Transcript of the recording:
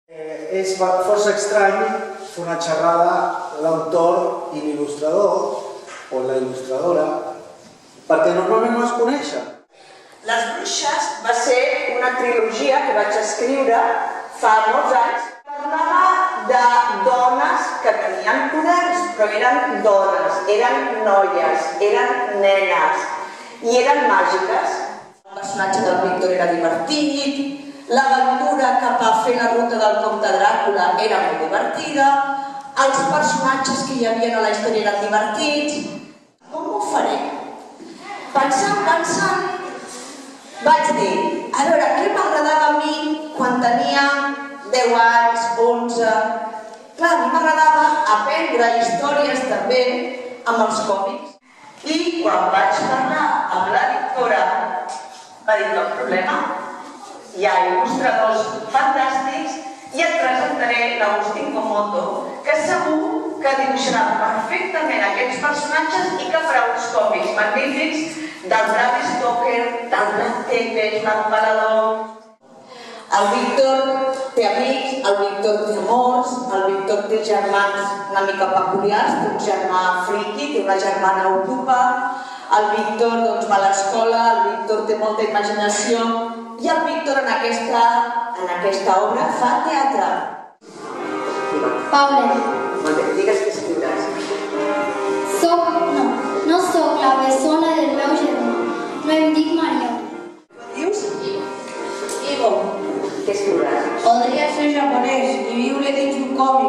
És força estrany fer una xerrada l'autor i l'il·lustrador o la il·lustradora perquè normalment no es coneixen. Les Bruixes va ser una trilogia que vaig escriure fa molts anys. Parlava de dones que tenien poders, però eren dones, eren noies, eren nenes i eren màgiques. El personatge del Víctor era divertit, l'aventura cap a fer la ruta del comte Dràcula era molt divertida, els personatges que hi havia a la història eren divertits. Com ho faré? Pensant, vaig dir, a veure, què m'agradava a mi quan tenia 10 anys, 11... Clar, a mi m'agradava aprendre històries també amb els còmics. I quan vaig parlar amb l'editora, va dir, no problema, hi ha il·lustradors fantàstics i et presentaré l'Agustín Comoto, que segur que dibuixarà perfectament aquests personatges i que farà uns còmics magnífics del Bram Stoker, del Vlad Tepes, l'Empalador. El Víctor té amics, el Víctor té amors, el Víctor té germans una mica peculiars, té un germà friqui, té una germana ocupa, el Víctor va a l'escola, el Víctor té molta imaginació i el Víctor en aquesta obra fa teatre. Paula. Molt bé, digues què escriuràs. No soc la bessona del meu germà, no em dic Maria. Dius? Ivo. Què escriuràs? Podria ser japonès i viure dins un còmic.